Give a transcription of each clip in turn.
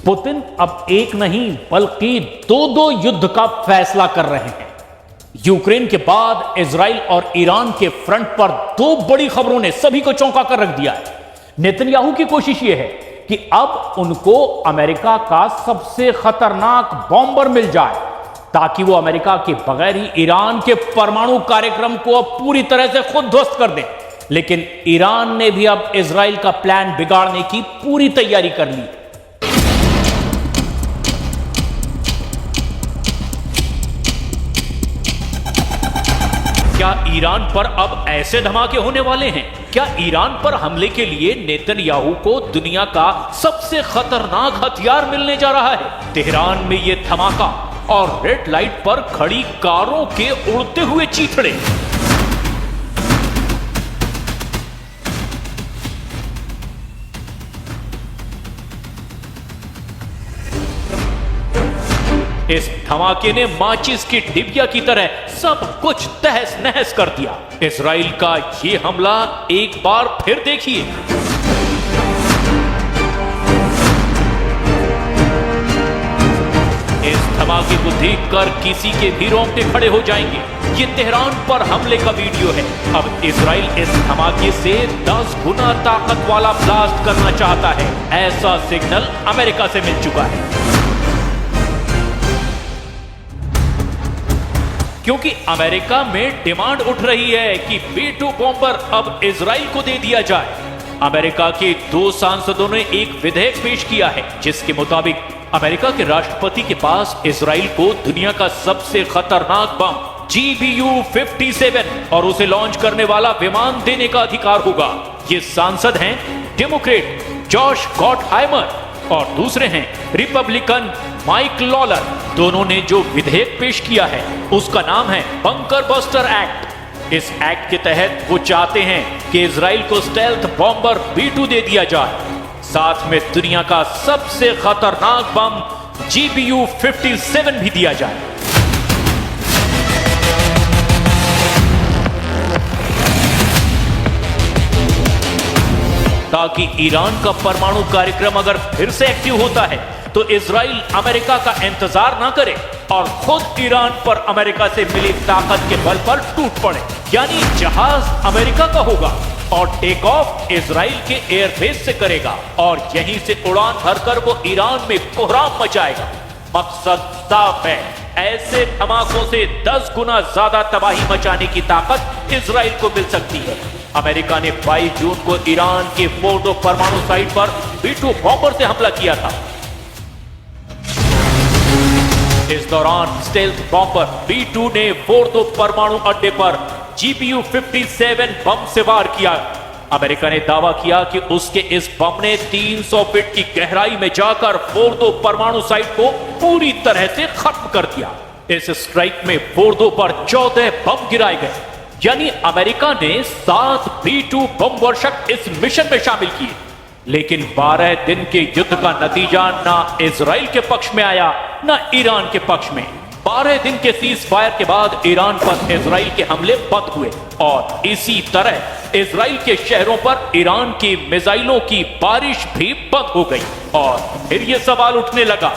Putin अब एक नहीं बल्कि दो युद्ध का फैसला कर रहे हैं। यूक्रेन के बाद इजराइल और ईरान के फ्रंट पर दो बड़ी खबरों ने सभी को चौंका कर रख दिया है। नेतन्याहू की कोशिश यह है कि अब उनको अमेरिका का सबसे खतरनाक बॉम्बर मिल जाए ताकि वो अमेरिका के बगैर ही ईरान के परमाणु कार्यक्रम को अब पूरी तरह से खुद ध्वस्त कर दे। लेकिन ईरान ने भी अब इजराइल का प्लान बिगाड़ने की पूरी तैयारी कर ली। क्या ईरान पर अब ऐसे धमाके होने वाले हैं? क्या ईरान पर हमले के लिए नेतन्याहू को दुनिया का सबसे खतरनाक हथियार मिलने जा रहा है? तेहरान में यह धमाका और रेड लाइट पर खड़ी कारों के उड़ते हुए चीथड़े। इस धमाके ने माचिस की डिबिया की तरह सब कुछ तहस नहस कर दिया। इजराइल का ये हमला एक बार फिर देखिए। इस धमाके को देखकर किसी के भी रोंगटे खड़े हो जाएंगे। ये तेहरान पर हमले का वीडियो है। अब इजराइल इस धमाके से 10 गुना ताकत वाला ब्लास्ट करना चाहता है। ऐसा सिग्नल अमेरिका से मिल चुका है, क्योंकि अमेरिका में डिमांड उठ रही है कि B-2 बॉम्बर अब इजराइल को दे दिया जाए। अमेरिका के 2 सांसदों ने एक विधेयक पेश किया है जिसके मुताबिक अमेरिका के राष्ट्रपति के पास इजराइल को दुनिया का सबसे खतरनाक बम GBU-57 और उसे लॉन्च करने वाला विमान देने का अधिकार होगा। ये सांसद हैं डेमोक्रेट जॉश गॉटहाइमर और दूसरे हैं रिपब्लिकन माइक लॉलर। दोनों ने जो विधेयक पेश किया है उसका नाम है बंकर बस्टर एक्ट। इस एक्ट के तहत वो चाहते हैं कि इजराइल को स्टेल्थ बॉम्बर B-2 दे दिया जाए, साथ में दुनिया का सबसे खतरनाक बम GBU-57 भी दिया जाए। ताकि ईरान का परमाणु कार्यक्रम अगर फिर से एक्टिव होता है तो इजराइल अमेरिका का इंतजार ना करे और खुद ईरान पर अमेरिका से मिली ताकत के बल पर टूट पड़े। यानी जहाज अमेरिका का होगा और टेक ऑफ इजराइल के एयरबेस से करेगा और यहीं से उड़ान भरकर वो ईरान में कोहराम मचाएगा। मकसद साफ है, ऐसे धमाकों से 10 गुना ज्यादा तबाही मचाने की ताकत इजराइल को मिल सकती है। अमेरिका ने 22 जून को ईरान के फोर्डो परमाणु साइट पर B-2 बॉम्बर से हमला किया था। इस दौरान स्टेल्थ बॉम्बर B-2 ने फोर्डो परमाणु अड्डे पर GBU-57 बम से वार किया। अमेरिका ने दावा किया कि उसके इस बम ने 300 फीट की गहराई में जाकर फोर्डो परमाणु साइट को पूरी तरह से खत्म कर दिया। इस स्ट्राइक में फोर्डो पर 14 बम गिराए गए। यानी अमेरिका ने 7 B-2 बम वर्षक इस मिशन में शामिल किए। लेकिन 12 दिन के युद्ध का नतीजा ना इजराइल के पक्ष में आया ना ईरान के पक्ष में। 12 दिन के सीज फायर के बाद ईरान पर इजराइल के हमले बंद हुए और इसी तरह इजराइल के शहरों पर ईरान की मिसाइलों की बारिश भी बंद हो गई। और फिर यह सवाल उठने लगा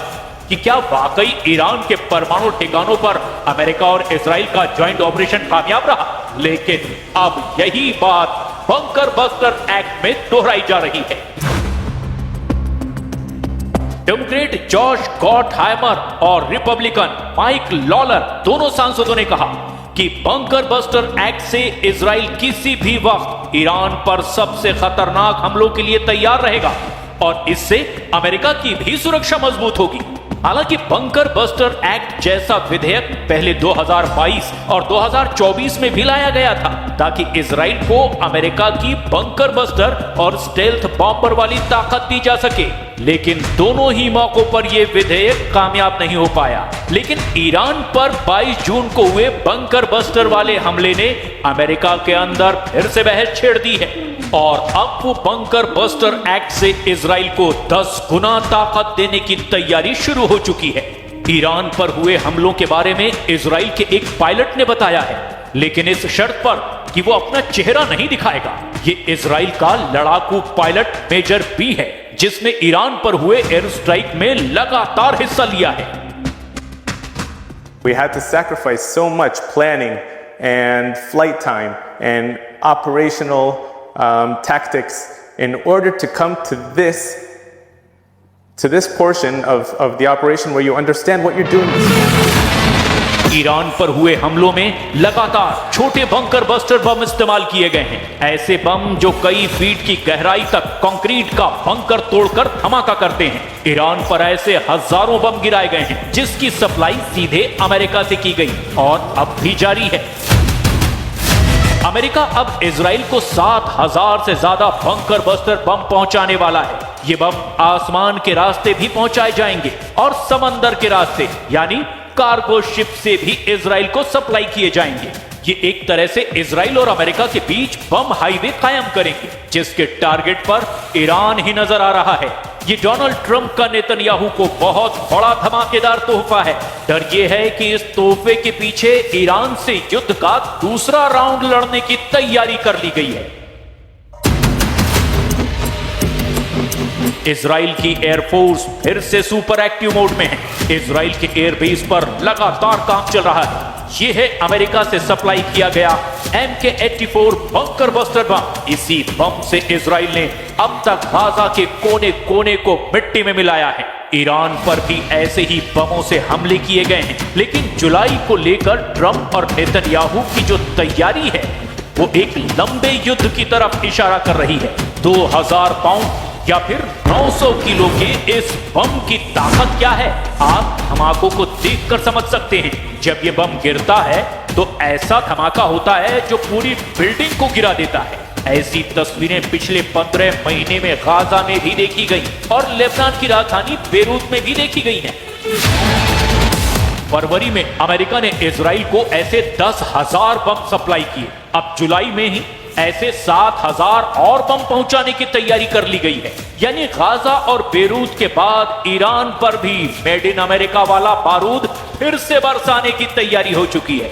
कि क्या वाकई ईरान के परमाणु ठिकानों पर अमेरिका और इजराइल का ज्वाइंट ऑपरेशन कामयाब रहा? लेकिन अब यही बात बंकर बस्टर एक्ट में दोहराई जा रही है। डेमोक्रेट जॉश गॉटहाइमर और रिपब्लिकन माइक लॉलर दोनों सांसदों ने कहा कि बंकर बस्टर एक्ट से इजराइल किसी भी वक्त ईरान पर सबसे खतरनाक हमलों के लिए तैयार रहेगा और इससे अमेरिका की भी सुरक्षा मजबूत होगी। हालांकि बंकर बस्टर एक्ट जैसा विधेयक पहले 2022 और 2024 में भी लाया गया था ताकि इजराइल को अमेरिका की बंकर बस्टर और स्टेल्थ बॉम्बर वाली ताकत दी जा सके। लेकिन दोनों ही मौकों पर यह विधेयक कामयाब नहीं हो पाया। लेकिन ईरान पर 22 जून को हुए बंकर बस्टर वाले हमले ने अमेरिका के अंदर फिर से बहस छेड़ दी है और अब वो बंकर बस्टर एक्ट से इजराइल को 10 गुना ताकत देने की तैयारी शुरू हो चुकी है। ईरान पर हुए हमलों के बारे में इजराइल के एक पायलट ने बताया है, लेकिन इस शर्त पर कि वो अपना चेहरा नहीं दिखाएगा। ये इजराइल का लड़ाकू पायलट मेजर बी है। जिसने ईरान पर हुए एयर स्ट्राइक में लगातार हिस्सा लिया है। We had to sacrifice so much planning and flight time and operational tactics in order to come to this portion of the operation where you understand what you're doing. Iran पर हुए हमलों में लगातार छोटे बंकर बस्टर बम इस्तेमाल किए गए हैं। ऐसे बम जो कई फीट की गहराई तक कंक्रीट का बंकर तोड़कर धमाका करते हैं। ईरान पर ऐसे हजारों बम गिराए गए हैं जिसकी सप्लाई सीधे अमेरिका से की गई और अब भी जारी है। अमेरिका अब इजराइल को 7,000 से ज्यादा बंकर बस्टर बम पहुंचाने वाला है। ये बम आसमान के रास्ते भी पहुंचाए जाएंगे और समंदर के रास्ते यानी कार्गो शिप से भी इजराइल को सप्लाई किए जाएंगे। ये एक तरह से इजराइल और अमेरिका के बीच बम हाईवे कायम करेंगे, जिसके टारगेट पर ईरान ही नजर आ रहा है। ये डोनाल्ड ट्रंप का नेतन्याहू को बहुत बड़ा धमाकेदार तोहफा है। डर ये है कि इस तोहफे के पीछे ईरान से युद्ध का दूसरा राउंड लड़ने की तैयारी कर ली गई है। इजराइल की एयरफोर्स फिर से सुपर एक्टिव मोड में है। इजराइल के एयरबेस पर लगातार काम चल रहा है। यह है अमेरिका से सप्लाई किया गया MK-84 बंकर बस्टर बम। इसी बम से इजराइल ने अब तक गाजा के कोने कोने को मिट्टी में मिलाया है। ईरान पर भी ऐसे ही बमों से हमले किए गए हैं, लेकिन जुलाई को लेकर ट्रंप और नेतन्याहू की जो तैयारी है वो एक लंबे युद्ध की तरफ इशारा कर रही है। 2000 पाउंड या फिर 900 किलो के इस बम की ताकत क्या है, आप धमाकों को देखकर समझ सकते हैं। जब ये बम गिरता है तो ऐसा धमाका होता है जो पूरी बिल्डिंग को गिरा देता है। ऐसी तस्वीरें पिछले 15 महीने में गाजा में भी देखी गई और लेबनान की राजधानी बेरूत में भी देखी गई है। फरवरी में अमेरिका ने इजराइल को ऐसे 10,000 बम सप्लाई किए। अब जुलाई में ही ऐसे 7,000 और बम पहुंचाने की तैयारी कर ली गई है। यानी गाजा और बेरूत के बाद ईरान पर भी मेड इन अमेरिका वाला बारूद फिर से बरसाने की तैयारी हो चुकी है।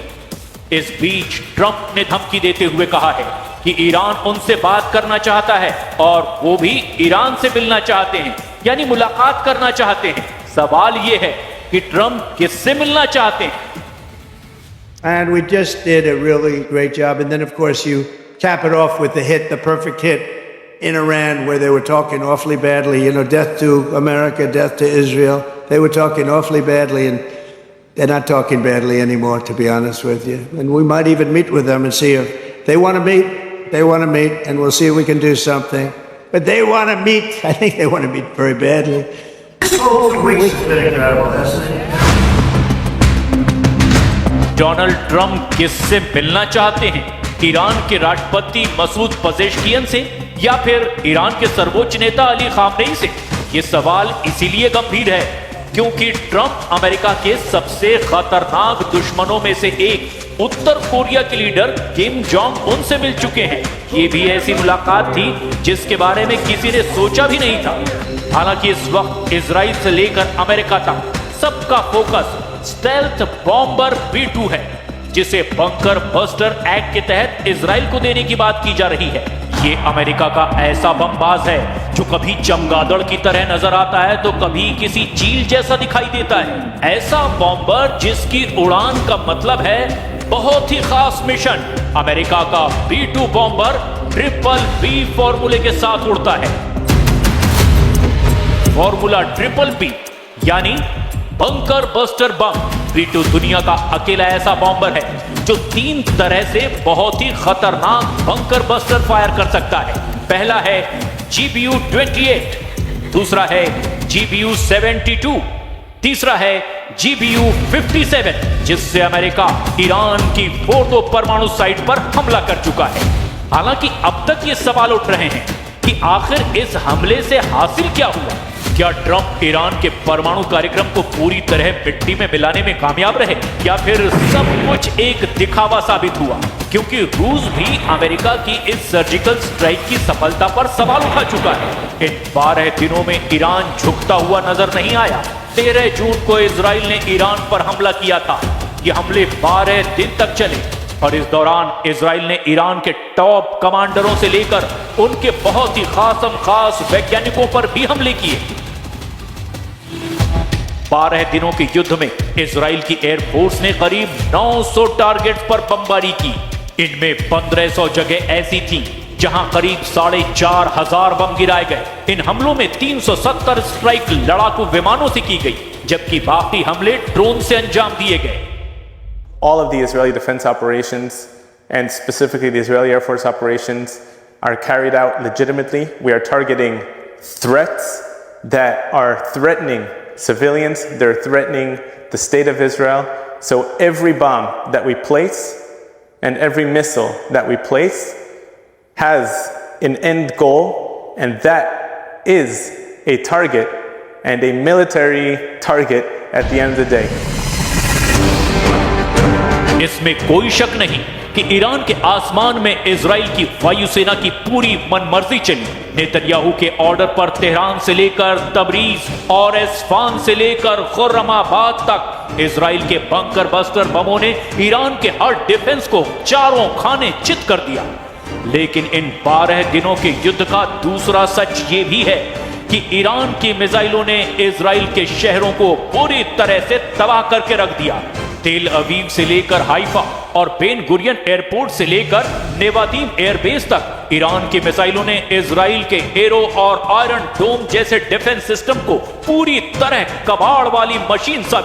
इस बीच ट्रंप ने धमकी देते हुए कहा है कि ईरान उनसे बात करना चाहता है और वो भी ईरान से मिलना चाहते हैं, यानी मुलाकात करना चाहते हैं। सवाल ये है कि ट्रंप किससे मिलना चाहते हैं? And we just did a really great job. And then, of course, you cap it off with the hit, the perfect hit in Iran, where they were talking awfully badly, you know, death to America, death to Israel. They were talking awfully badly, and they're not talking badly anymore, to be honest with you. And we might even meet with them and see if they want to meet. They want to meet, and we'll see if we can do something. But they want to meet. I think they want to meet very badly. This whole 2 weeks has been incredible, hasn't it? Donald Trump किससे मिलना चाहते हैं? Iran के राष्ट्रपति मसूद पजेश्कियन से या फिर Iran के सर्वोच्च नेता अली खामनेई से? ये सवाल इसीलिए गंभीर है क्योंकि ट्रंप अमेरिका के सबसे खतरनाक दुश्मनों में से एक उत्तर कोरिया के लीडर किम जोंग उन से मिल चुके हैं। ये भी ऐसी मुलाकात थी जिसके बारे में किसी ने सोचा भी नहीं था। हालांकि इस वक्त इजराइल से लेकर अमेरिका तक सबका फोकस स्टेल्थ बॉम्बर B-2 है, जिसे बंकर बस्टर एक्ट के तहत इजराइल को देने की बात की जा रही है। ये अमेरिका का ऐसा बमबाज है जो कभी चमगादड़ की तरह नजर आता है तो कभी किसी चील जैसा दिखाई देता है। ऐसा बॉम्बर जिसकी उड़ान का मतलब है बहुत ही खास मिशन। अमेरिका का B-2 बॉम्बर BBB फॉर्मूले के साथ उड़ता है। फॉर्मूला BBB यानी बंकर बस्टर बम। B-2 दुनिया का अकेला ऐसा बॉम्बर है जो 3 तरह से बहुत ही खतरनाक बंकर बस्टर फायर कर सकता है। पहला है GBU-28, दूसरा है GBU-72, तीसरा है GBU-57, जिससे अमेरिका ईरान की फोर्दो परमाणु साइट पर हमला कर चुका है। हालांकि अब तक ये सवाल उठ रहे हैं कि आखिर इस हमले से हासिल क्या हुआ। क्या ट्रंप ईरान के परमाणु कार्यक्रम को पूरी तरह मिट्टी में मिलाने में कामयाब रहे या फिर सब कुछ एक दिखावा साबित हुआ? क्योंकि रूस भी अमेरिका की इस सर्जिकल स्ट्राइक की सफलता पर सवाल उठा चुका है। इन 12 दिनों में ईरान झुकता हुआ नजर नहीं आया। 13 जून को इजराइल ने ईरान पर हमला किया था। ये हमले 12 दिन तक चले। और इस दौरान इजराइल ने ईरान के टॉप कमांडरों से लेकर उनके बहुत ही खास वैज्ञानिकों पर भी हमले किए। 12 दिनों के युद्ध में इजराइल की एयरफोर्स ने करीब 900 टारगेट्स पर बमबारी की। इनमें 1500 जगह ऐसी थीं जहां करीब 4500 बम गिराए गए। इन हमलों में 370 स्ट्राइक लड़ाकू विमानों से की गई, जबकि बाकी हमले ड्रोन से अंजाम दिए गए। All of the Israeli defense operations, and specifically the Israeli Air Force operations, are carried out legitimately. We are targeting threats that are threatening civilians, they're threatening the state of Israel. So every bomb that we place and every missile that we place has an end goal, and that is a target and a military target at the end of the day. इसमें कोई शक नहीं कि Iran के आसमान में Israel की वायुसेना की पूरी मनमर्जी चली। नेतन्याहू के ऑर्डर पर तेहरान से लेकर तबरीज और एस्फान से लेकर खुर्रमाबाद तक इजराइल के बंकर बस्टर बमों ने ईरान के हर डिफेंस को चारों खाने चित कर दिया। लेकिन इन 12 दिनों के युद्ध का दूसरा सच ये भी है कि ईरान की मिसाइलों ने इजराइल के शहरों को पूरी तरह से तबाह करके रख दिया। तेल अवीव से लेकर हाइफा और बेन गुरियन एयरपोर्ट से लेकर नेवादीम एयरबेस तक ईरान की मिसाइलों ने इजराइल के एरो और आयरन डोम जैसे डिफेंस सिस्टम को पूरी तरह कबाड़ वाली मशीन सा